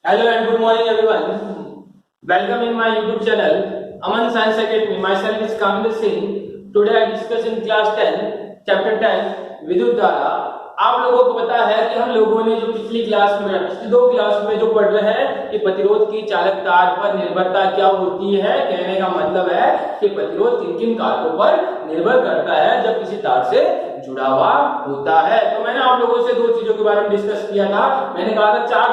Hello and good morning everyone. Welcome in my YouTube channel Aman Science Academy. Myself is Kamil Singh. Today I discuss in class 10 chapter 10 विद्युत धारा। आप लोगों को पता है कि हम लोगों ने जो पिछली दो क्लास में जो पढ़ रहे हैं कि प्रतिरोध की चालक तार पर निर्भरता क्या होती है। कहने का मतलब है कि प्रतिरोध किन किन कारकों पर निर्भर करता है जब किसी तार से जुड़ा हुआ होता है। तो मैंने आप लोगों से दो चीजों के बारे में डिस्कस किया था। मैंने कहा था चार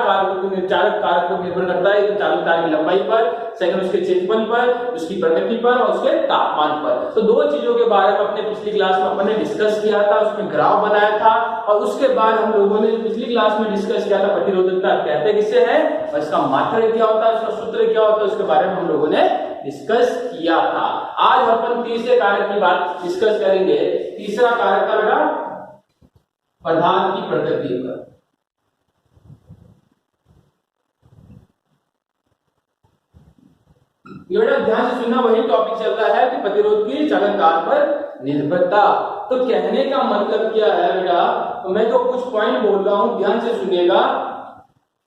चालक कारक पर निर्भर करता है। चालक तार की लंबाई पर, सेकंड उसके क्षेत्रफल पर, उसकी प्रकृति पर और उसके तापमान पर। तो दो चीजों के बारे में अपने पिछली क्लास में अपन ने डिस्कस किया था, उसमें ग्राफ बनाया था और उसके बाद हम लोगों ने पिछली क्लास में डिस्कस किया था प्रतिरोधकता कहते किसे है और इसका मात्रक क्या होता है, इसका सूत्र क्या होता है, उसके बारे में हम लोगों ने डिस्कस किया था। आज अपन तीसरे कारक की बात डिस्कस करेंगे। तीसरा कारक का बेटा पदार्थ की प्रकृति पर। ये बेटा ध्यान से सुनना, वही टॉपिक चल रहा है कि प्रतिरोध की चालक तार पर निर्भरता। तो कहने का मतलब क्या है बेटा, तो मैं जो कुछ पॉइंट बोल रहा हूं ध्यान से सुनिएगा।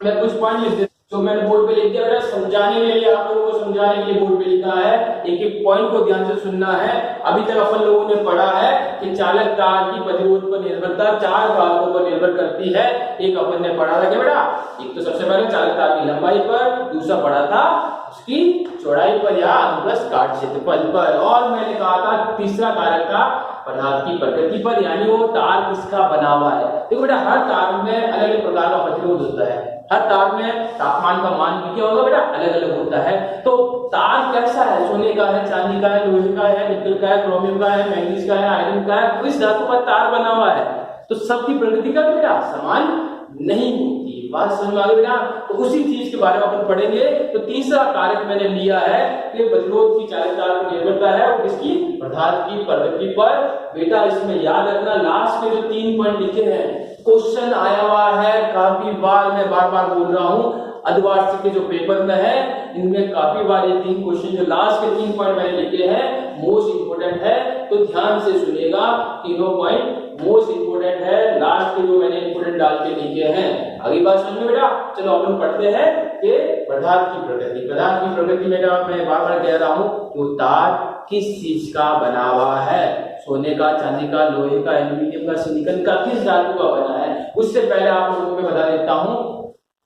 मैं कुछ पॉइंट लिख देता जो मैंने बोर्ड पे लिख दिया बेटा, समझाने के लिए, आप लोगों को समझाने के लिए बोर्ड पे लिखा है। एक एक पॉइंट को ध्यान से सुनना है। अभी तक अपन लोगों ने पढ़ा है कि चालक तार की प्रतिरोध पर निर्भरता चार कारकों पर निर्भर करती है। एक अपन ने पढ़ा था क्या बेटा, एक तो सबसे पहले चालक तार की लंबाई पर, दूसरा पढ़ा था उसकी चौड़ाई पर या अनुप्रस्थ काट क्षेत्रफल पर, और मैंने कहा था तीसरा कारक का पदार्थ की प्रकृति पर, यानी वो तार किसका बना हुआ है। देखो बेटा हर तार में अलग अलग प्रकार का प्रतिरोध होता है। हर तार में तापमान का मान भी क्या होगा बेटा, अलग अलग होता है। तो तार कैसा है, सोने का है, चांदी का है, लोहे का है, निकल का है, क्रोमियम का है, मैग्नीज का है, आयरन का है, किस धातु का तार बना हुआ है। तो सबकी प्रकृति का बेटा समान नहीं होती। बात समझ में आ गई बेटा। तो उसी चीज के बारे में अपन पढ़ेंगे। तो तीसरा कारक मैंने लिया है कि प्रतिरोध की चालक तार पर निर्भरता है और किसकी, पदार्थ की प्रकृति पर। बेटा इसमें याद रखना लास्ट के जो 3 पॉइंट लिखे हैं, क्वेश्चन आया हुआ है काफी बार, मैं बार बार बोल रहा हूं, अर्धवार्षिक के जो पेपर में है इनमें काफी बार ये 3 क्वेश्चन जो लास्ट के 3 पॉइंट मैंने लिखे हैं मोस्ट इंपोर्टेंट है। तो ध्यान से सुनिएगा, तीनों पॉइंट मोस्ट इंपोर्टेंट है, लास्ट के जो मैंने इंपोर्टेंट डाल के लिखे हैं। अगली बात समझ में बेटा। चलो अपन पढ़ते हैं कि पदार्थ की प्रकृति। पदार्थ की प्रकृति में मैं बार बार कह रहा हूं कि तार किस चीज का बना हुआ है, सोने का, चांदी का, लोहे का, एल्यूमिनियम का, सिलिकॉन का, किस धातु का बना है। उससे पहले आप लोगों को मैं बता देता हूं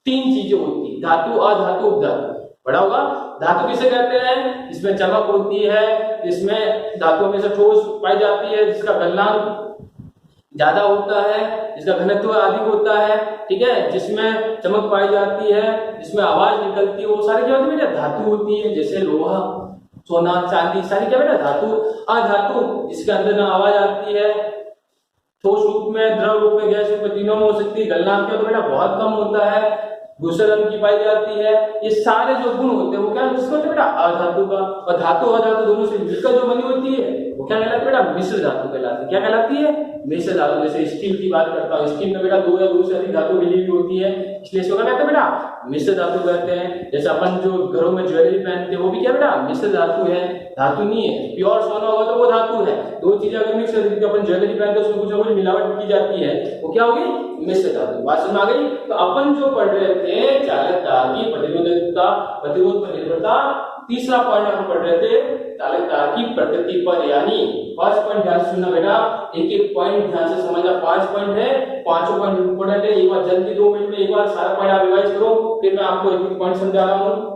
3 चीजें होती है, धातु, अधातु, उपधातु। पढ़ा होगा। धातु किसे कहते हैं, इसमें चमक होती है, इसमें धातुओं में से ठोस पाई जाती है, जिसका गलनांक ज्यादा होता है, जिसका घनत्व अधिक होता है, ठीक है, जिसमें चमक पाई जाती है, जिसमें आवाज निकलती है, वो सारी क्या होती है, धातु होती है। जैसे लोहा, सोना, चांदी, सारी क्या बेटा धातु। अधातु इसके अंदर ना आवाज आती है, ठोस रूप में, द्रव रूप में, गैस रूप में, तीनों में हो सकती है। गलनांक क्या तो बेटा बहुत कम होता है, दूसरे रंग की पाई जाती है। ये सारे जो गुण होते हैं वो क्या किसके होते हैं बेटा, अधातु का। और धातु अधातु दोनों से मिलकर जो बनी होती है वो क्या कहलाती है बेटा, मिश्र धातु कहलाती है। क्या कहलाती है, मिश्र धातु। जैसे स्टील की बात करता हूँ, स्टील में बेटा 2 या 2 से अधिक धातु मिली हुई होती है, इसलिए इसको क्या कहते हैं बेटा, मिश्र धातु कहते हैं। जैसे अपन जो घरों में ज्वेलरी पहनते हैं वो भी क्या बेटा, मिश्र धातु है, धातु नहीं है। प्योर सोना होगा तो वो धातु है। 2 चीजें अगर मिक्स होती है, अपन ज्वेलरी पहनते हैं उसमें कुछ ना कुछ मिलावट की जाती है, वो क्या होगी, मिश्र धातु। बात समझ आ गई। तो अपन जो पढ़ रहे थे चालक तार की प्रतिरोधकता, प्रतिरोध पर निर्भरता, तीसरा पॉइंट हम पढ़ रहे थे चालक तार की प्रकृति पर। यानी फर्स्ट पॉइंट ध्यान से सुनना बेटा, एक एक पॉइंट ध्यान से समझना। 5 पॉइंट है, पांचों पॉइंट इंपोर्टेंट है। एक बार जल्दी 2 मिनट में एक बार सारा पॉइंट आप रिवाइज करो, फिर मैं आपको एक एक पॉइंट समझा रहा हूं।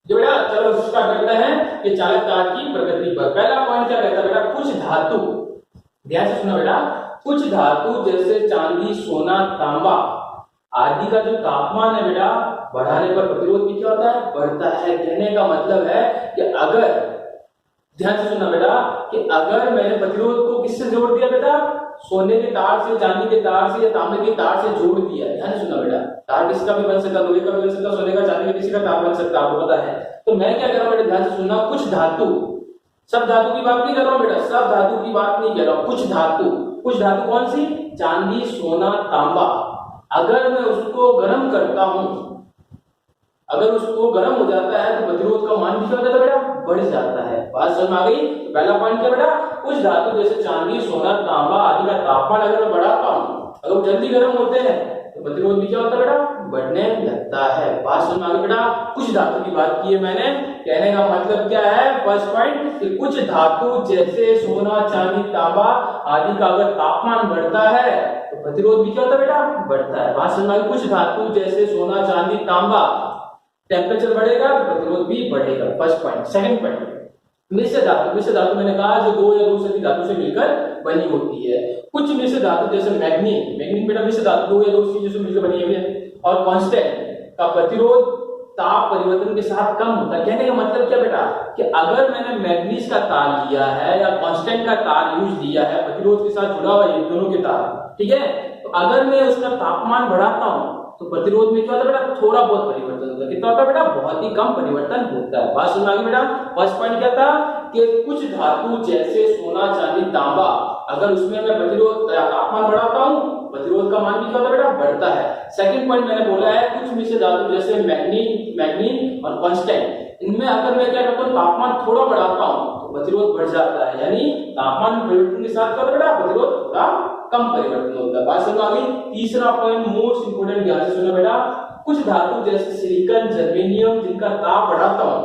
बेटा चलो स्टार्ट करते हैं कि चालक तार की प्रकृति पर। पहला पॉइंट क्या कहता है बेटा, कुछ धातु, ध्यान से सुनो बेटा, कुछ धातु जैसे चांदी, सोना, तांबा आदि का जो तापमान है बेटा बढ़ाने पर प्रतिरोध भी क्या होता है, बढ़ता है। कहने का मतलब है कि अगर, ध्यान से सुनना बेटा, कि अगर मैंने प्रतिरोध को किससे जोड़ दिया बेटा, सोने के तार से, चांदी के तार से या तांबे के तार से जोड़ दिया। ध्यान से सुनना बेटा, तार किसी का भी बन सकता, लोहे का भी बन सकता, सोने का, चांदी का, किसी का तार बन सकता, आपको पता है। तो मैं क्या कर रहा हूं बेटा, ध्यान से सुनना, कुछ धातु, सब धातु की बात नहीं कर रहा हूं बेटा, सब धातु की बात नहीं कर रहा हूं, कुछ धातु। कुछ धातु कौन सी, चांदी, सोना, तांबा, अगर मैं उसको गर्म करता हूं, अगर उसको गर्म हो जाता है तो प्रतिरोध का मान भी क्या हो जाता है बेटा, बढ़ जाता है। बात समझ में आ गई। तो पहला पॉइंट क्या बेटा, कुछ धातु जैसे चांदी, सोना, तांबा आदि का तापमान अगर मैं बढ़ाता हूँ, अगर वो जल्दी गर्म होते हैं तो प्रतिरोध भी क्या होता है बेटा, बढ़ने लगता है। बात समझ में आ गई बेटा। कुछ धातु की बात की है मैंने, कहने का मतलब क्या है, फर्स्ट पॉइंट कि कुछ धातु जैसे सोना, चांदी, तांबा आदि का अगर तापमान बढ़ता है तो प्रतिरोध भी क्या होता है बेटा, बढ़ता है। बात समझ में आ गई। कुछ धातु जैसे सोना, चांदी, तांबा टेम्परेचर बढ़ेगा तो प्रतिरोध भी बढ़ेगा, फर्स्ट पॉइंट। सेकंड पॉइंट, मिश्र धातु। मिश्र धातु मैंने कहा जो दो या दो से अधिक धातु से मिलकर बनी होती है। कुछ मिश्र धातु जैसे मैग्नीन, मैग्नीन बेटा मिश्र धातु दो या दो चीजों से मिलकर बनी हुई है, और कांस्टेंट का प्रतिरोध ताप परिवर्तन के साथ कम होता है। कहने का मतलब क्या बेटा, कि अगर मैंने मैग्नीज का तार लिया है या कांस्टेंट का तार यूज लिया है, प्रतिरोध के साथ जुड़ा हुआ है दोनों के तार, ठीक है, तो अगर मैं उसका तापमान बढ़ाता हूं तो प्रतिरोध में क्या होता है बेटा, थोड़ा बहुत परिवर्तन होता है। कितना होता है बेटा, बहुत ही कम परिवर्तन होता है। बात समझ में आ गई बेटा। फर्स्ट पॉइंट क्या था कि कुछ धातु जैसे सोना, चांदी, तांबा अगर उसमें मैं प्रतिरोध तापमान बढ़ाता हूं, प्रतिरोध का मान भी क्या होता है बेटा, बढ़ता है। सेकंड पॉइंट मैंने बोला है कुछ मिश्र धातु जैसे मैग्नीन और कांस्टेंट, इनमें अगर मैं क्या करता हूं, तापमान थोड़ा बढ़ाता हूं तो प्रतिरोध बढ़ जाता है, यानी तापमान परिवर्तन के साथ क्या होता है बेटा, प्रतिरोध थोड़ा कम परिवर्तन होता है। बात समझ में आ गई। तीसरा पॉइंट मोस्ट इंपोर्टेंट, ध्यान से सुनो बेटा। कुछ धातु जैसे सिलिकॉन, जर्मेनियम जिनका ताप बढ़ाता हूं,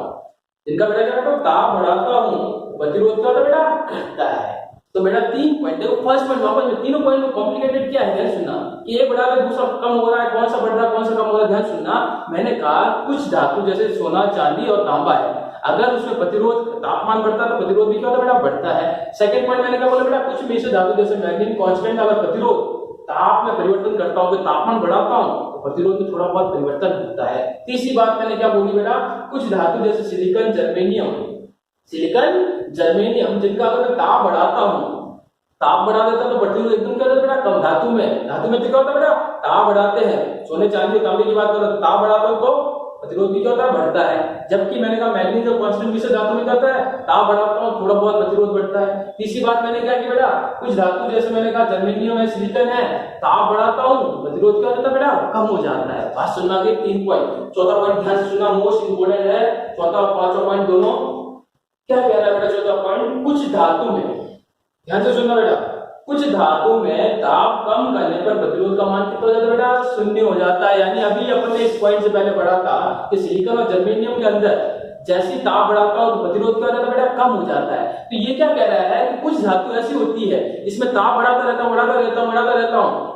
जिनका बेटा क्या करता हूं, ताप बढ़ाता हूं, प्रतिरोध क्या होता है बेटा, घटता है। तो बेटा तीन पॉइंट देखो, फर्स्ट पॉइंट वापस में, तीनों पॉइंट में कॉम्प्लिकेटेड क्या है, ध्यान सुनना। कि एक बढ़ा है दूसरा कम हो रहा है, कौन सा बढ़ रहा है कौन सा कम हो रहा है, ध्यान सुनना। मैंने कहा कुछ धातु जैसे सोना, चांदी और तांबा है, अगर उसमें प्रतिरोध तापमान बढ़ता है तो प्रतिरोध भी क्या होता है बेटा, बढ़ता है। सेकंड पॉइंट मैंने क्या बोला बेटा, कुछ मिश्र धातु जैसे मैग्नीन, कांस्टेंट अगर प्रतिरोध ताप में परिवर्तन करता हूं, तापमान बढ़ाता हूं तो प्रतिरोध में थोड़ा बहुत परिवर्तन होता है। तीसरी बात मैंने क्या बोली बेटा, कुछ धातु जैसे सिलिकॉन, जर्मेनियम जिनका अगर मैं ताप बढ़ाता हूं, ताप बढ़ा देता तो प्रतिरोध एकदम क्या होता है बेटा, कम। धातु में क्या होता है बेटा, ताप बढ़ाते हैं, सोने, चांदी, तांबे की बात करो, ताप बढ़ाता हूं तो प्रतिरोध भी क्या होता है, बढ़ता है। जबकि मैंने कहा मैग्नीज और कांस्टेंट मिश्र धातु में क्या होता है, ताप बढ़ाता हूं थोड़ा बहुत प्रतिरोध बढ़ता है। तीसरी बात मैंने क्या की बेटा, कुछ धातु जैसे मैंने कहा जर्मेनियम है, सिलिकॉन है, ताप बढ़ाता हूं प्रतिरोध क्या होता है बेटा, कम हो जाता है। बात सुनना के तीन पॉइंट। चौथा पॉइंट ध्यान से सुनना, मोस्ट इंपोर्टेंट है। चौथा और पांचवा पॉइंट दोनों क्या कह रहा है बेटा, चौथा पॉइंट, कुछ धातु में, ध्यान से सुनना बेटा, कुछ धातु में ताप कम करने पर प्रतिरोध का मान कितना हो जाता है बेटा, शून्य हो जाता है। यानी अभी अपन ने इस पॉइंट से पहले पढ़ा था कि सिलिकॉन और जर्मेनियम के अंदर जैसी ताप बढ़ाता हो तो प्रतिरोध क्या हो जाता है बेटा, कम हो जाता है। तो ये क्या कह रहा है कि कुछ धातु ऐसी होती है इसमें ताप बढ़ाता रहता हूं,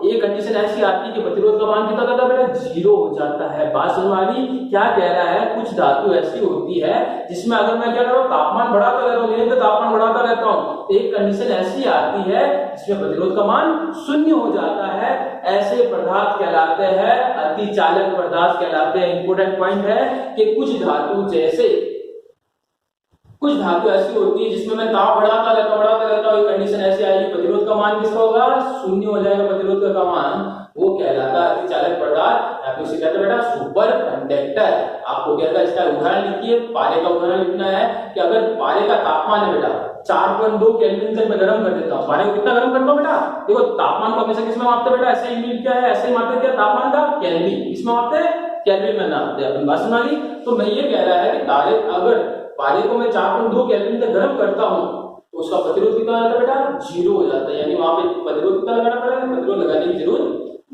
एक कंडीशन ऐसी आती है कि प्रतिरोध का मान कितना होता है बेटा, 0 हो जाता है। बात समझ में आ रही। क्या कह रहा है, कुछ धातु ऐसी होती है जिसमें अगर मैं क्या कर रहा हूं, तापमान बढ़ाता रहता हूं, निरंतर तापमान बढ़ाता रहता हूं, तो एक कंडीशन ऐसी आती है जिसमें प्रतिरोध का मान 0 हो जाता है। ऐसे पदार्थ कहलाते हैं अतिचालक पदार्थ कहलाते हैं। इंपोर्टेंट पॉइंट है कि कुछ धातु ऐसी होती है जिसमें मैं ताप बढ़ाता रहता हूं, एक कंडीशन ऐसी आएगी, प्रतिरोध का मान किसका होगा, 0 हो जाएगा प्रतिरोध का मान। वो कहलाता है अतिचालक पदार्थ, या फिर उसे कहते हैं बेटा सुपर कंडक्टर। आपको क्या था, इसका उदाहरण लिखिए, पारे का उदाहरण लिखना है कि अगर पारे का तापमान है बेटा 4.2 केल्विन तक मैं गर्म कर देता हूं, पारे को कितना गर्म करता हूं बेटा, देखो तापमान को हमेशा किसमें मापते हैं बेटा, ऐसे यूनिट क्या है, ऐसे ही मापते क्या तापमान का, केल्विन। इसमें मापते हैं केल्विन में नापते हैं अपन। बात सुना ली। तो मैं ये कह रहा है कि तारे अगर पारे को मैं 4.2 केल्विन तक गर्म करता हूं तो उसका प्रतिरोध कितना हो जाता है बेटा, 0 हो जाता है। यानी वहां पे प्रतिरोध कितना लगाना पड़ेगा, प्रतिरोध लगाने की जरूरत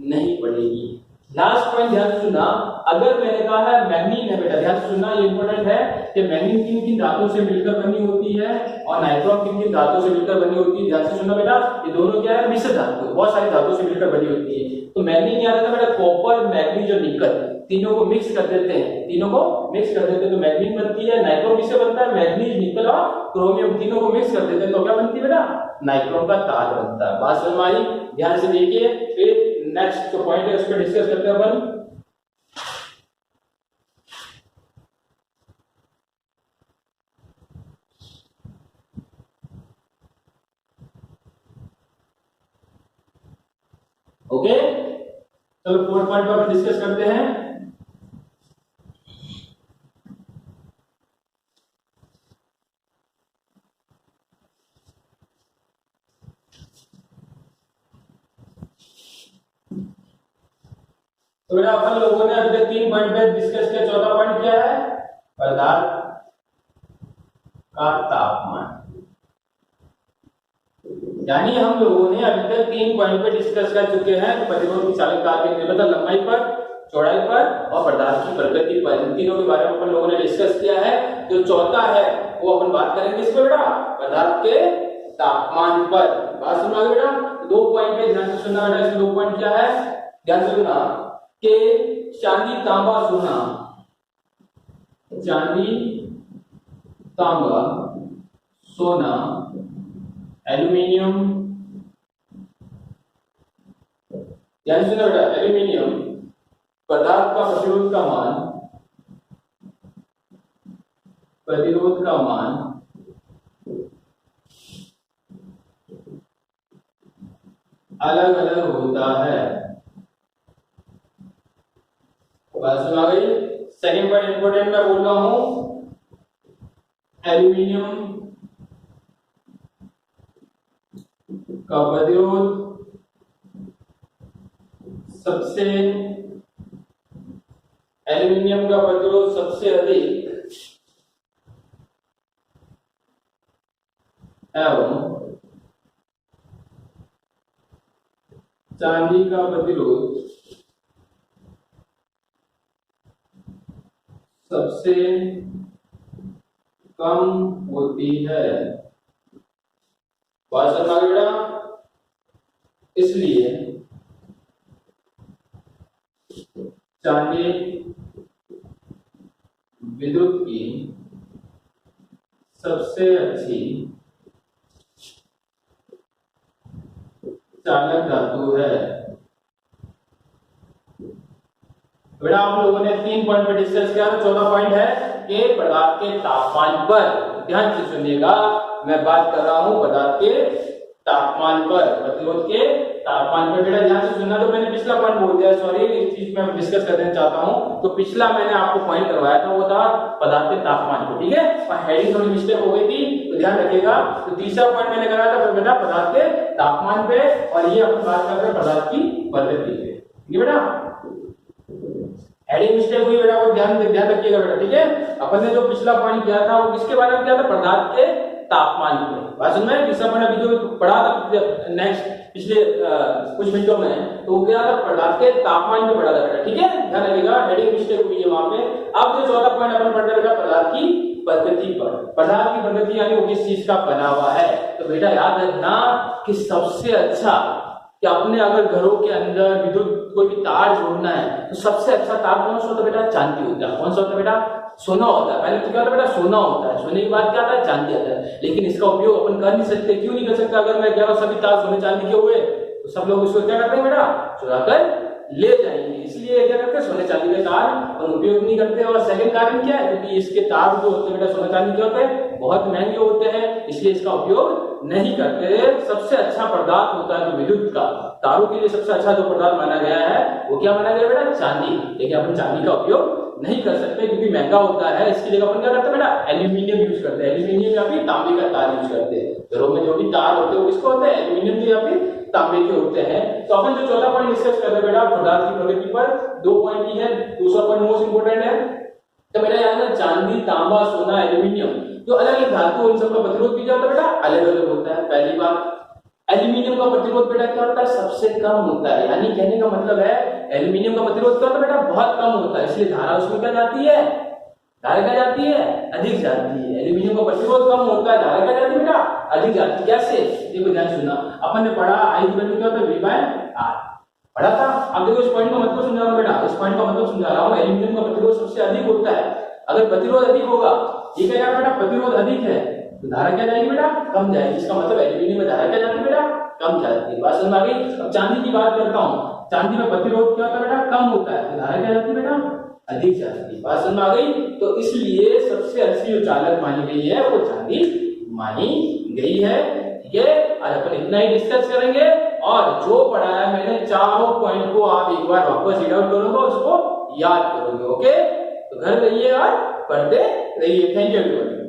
नहीं पड़ेगी। लास्ट पॉइंट ध्यान से सुनना, अगर मैंने कहा है मैग्नीन है बेटा, ध्यान से सुनना, ये इंपॉर्टेंट है कि मैग्नीन किन किन धातुओं से मिलकर बनी होती है और नाइट्रोन किन किन धातुओं से मिलकर बनी होती है। ध्यान से सुनना बेटा, ये दोनों क्या है, मिश्र धातु, बहुत सारी धातुओं से मिलकर बनी होती है। तो मैग्नीन क्या रहता है बेटा, कॉपर, मैग्नीज और निकल, तीनों को मिक्स कर देते हैं, तो मैग्नीन बनती है। नाइट्रोन किससे बनता है, मैग्नीज, निकल और क्रोमियम, तीनों को मिक्स कर देते हैं तो क्या बनती है बेटा, नाइट्रोन का तार बनता है। बात समझ में आई। ध्यान से देखिए, फिर नेक्स्ट जो पॉइंट है उस पर डिस्कस करते हैं अपन। ओके, चलो फोर्थ पॉइंट पर डिस्कस करते हैं। तो बेटा अपन लोगों ने अभी तक 3 पॉइंट पे डिस्कस किया। चौथा पॉइंट पदार्थ का तापमान। यानी हम लोगों ने अभी तक 3 पॉइंट पे डिस्कस कर चुके हैं, तो प्रतिरोध की चालकता के निर्भरता लंबाई पर, चौड़ाई पर और पदार्थ की प्रकृति पर, इन तीनों के बारे में अपन लोगों ने डिस्कस किया है। जो चौथा है वो अपन बात करेंगे इस पर बेटा, पदार्थ के तापमान पर। बात सुना बेटा, 2 पॉइंट पे ध्यान से सुनना बेटा। इसमें 2 पॉइंट क्या है, ध्यान से सुनना कि चांदी तांबा सोना, चांदी तांबा सोना एल्यूमिनियम, ध्यान से सुनना बेटा, एल्यूमिनियम पदार्थ का प्रतिरोध का मान, प्रतिरोध का मान अलग अलग होता है। बात सुना गई। सेकेंड पॉइंट इंपोर्टेंट मैं बोल रहा हूं, एल्यूमिनियम का प्रतिरोध सबसे, एल्यूमिनियम का प्रतिरोध सबसे अधिक एवं चांदी का प्रतिरोध सबसे कम होती है। बात समझ में बेटा, इसलिए चांदी विद्युत की सबसे अच्छी चालक धातु है। बेटा आप लोगों ने 3 पॉइंट पर डिस्कस किया, तो 14 पॉइंट है कि पदार्थ के तापमान पर। ध्यान से सुनिएगा, मैं बात कर रहा हूं पदार्थ के तापमान पर, प्रतिरोध के तापमान पर। बेटा ध्यान से सुनना, तो मैंने पिछला पॉइंट बोल दिया, सॉरी, इस चीज में डिस्कस करना चाहता हूं। तो पिछला मैंने आपको पॉइंट करवाया था, वो था पदार्थ के तापमान पर, ठीक है। और हेडिंग थोड़ी मिस्टेक हो गई थी, तो ध्यान रखिएगा। तो तीसरा पॉइंट मैंने कराया था बेटा पदार्थ के तापमान पे, और ये अपन बात कर रहे हैं पदार्थ की प्रकृति पे, ठीक है बेटा। हेडिंग मिस्टेक हुई बेटा, वो ध्यान रखिएगा बेटा, ठीक है। अपन ने जो पिछला पॉइंट किया था वो किसके बारे में किया था, पदार्थ के तापमान पे। बात समझ में, पिछला पॉइंट अभी जो पढ़ा था नेक्स्ट पिछले कुछ मिनटों में, तो वो क्या था, पदार्थ के तापमान पे पढ़ा था बेटा, ठीक है। ध्यान रखिएगा, हेडिंग मिस्टेक हुई है वहां पे। अब जो चौथा पॉइंट अपन पढ़ रहे बेटा, पदार्थ की प्रकृति पर। पदार्थ की प्रकृति यानी वो किस चीज का बना हुआ है। तो बेटा याद रखना कि सबसे अच्छा, कि अपने अगर घरों के अंदर विद्युत कोई भी तार जोड़ना है, तो सबसे अच्छा तार कौन सा होता है बेटा, चांदी होता है। कौन सा होता है बेटा, सोना होता है। पहले तो क्या होता है बेटा, सोना होता है, सोने के बाद क्या आता है, चांदी आता है। लेकिन इसका उपयोग अपन कर नहीं सकते। क्यों नहीं कर सकते, अगर मैं कह रहा हूं सभी तार सोने चांदी के हुए, तो सब लोग इसको क्या करते हैं बेटा, चुराकर ले जाएंगे। इसलिए क्या करते हैं, सोने चांदी के तार और उपयोग नहीं करते। और सेकंड कारण क्या है, क्योंकि इसके तार जो होते हैं बेटा, सोने चांदी के होते हैं, बहुत महंगे होते हैं, इसलिए इसका उपयोग नहीं करते। सबसे अच्छा पदार्थ होता है जो विद्युत का, तारों के लिए सबसे अच्छा जो पदार्थ माना गया है वो क्या माना गया बेटा, चांदी। लेकिन अपन चांदी का उपयोग नहीं कर सकते क्योंकि महंगा होता है। इसकी जगह अपन क्या करते हैं बेटा, एल्यूमिनियम यूज करते हैं। एल्यूमिनियम या फिर तांबे का तार यूज करते हैं। घरों में जो भी तार होते हैं वो किसको होते हैं, एल्यूमिनियम के या फिर तांबे के होते हैं। तो अपन जो चौथा पॉइंट डिस्कस कर रहे हैं बेटा, पदार्थ की प्रकृति पर, 2 पॉइंट ही है। दूसरा पॉइंट मोस्ट इंपोर्टेंट है, तो बेटा याद रखना, चांदी तांबा सोना एल्यूमिनियम जो अलग अलग धातु, उन सबका प्रतिरोध भी क्या होता है बेटा, अलग अलग होता है। पहली बात, एल्यूमिनियम का प्रतिरोध बेटा क्या होता है, सबसे कम होता है। यानी कहने का मतलब है एल्यूमिनियम का प्रतिरोध क्या होता है बेटा, बहुत कम होता है। इसलिए धारा उसमें क्या जाती है, धारा क्या जाती है, अधिक जाती है। एल्यूमिनियम का प्रतिरोध कम होता है, धारा क्या जाती है बेटा, अधिक जाती है। कैसे, देखो ध्यान सुनना, अपन ने पढ़ा आई की वैल्यू क्या होता है, V/R पढ़ा था। अब देखो इस पॉइंट का मतलब समझा रहा हूं बेटा, इस पॉइंट का मतलब समझा रहा हूं। एल्यूमिनियम का प्रतिरोध सबसे अधिक होता है। अगर प्रतिरोध अधिक होगा, ये क्या बेटा, प्रतिरोध अधिक है तो धारा क्या जाएगी बेटा, कम जाएगी। इसका मतलब एल्यूमिनियम में धारा क्या जाती है बेटा, कम जाती है। बात समझ में आ गई। अब चांदी की बात करता हूं, चांदी में प्रतिरोध क्या होता है बेटा, कम होता है, तो धारा क्या जाती है बेटा, अधिक जाती है। बात समझ में आ गई। तो इसलिए सबसे अच्छी जो चालक मानी गई है वो चांदी मानी गई है, ठीक है। आज अपन इतना ही डिस्कस करेंगे, और जो पढ़ाया मैंने चारों पॉइंट को आप एक बार वापस रीड आउट करोगे, उसको याद करोगे, ओके। तो घर रहिए और पढ़ते रहिए। Thank you everyone.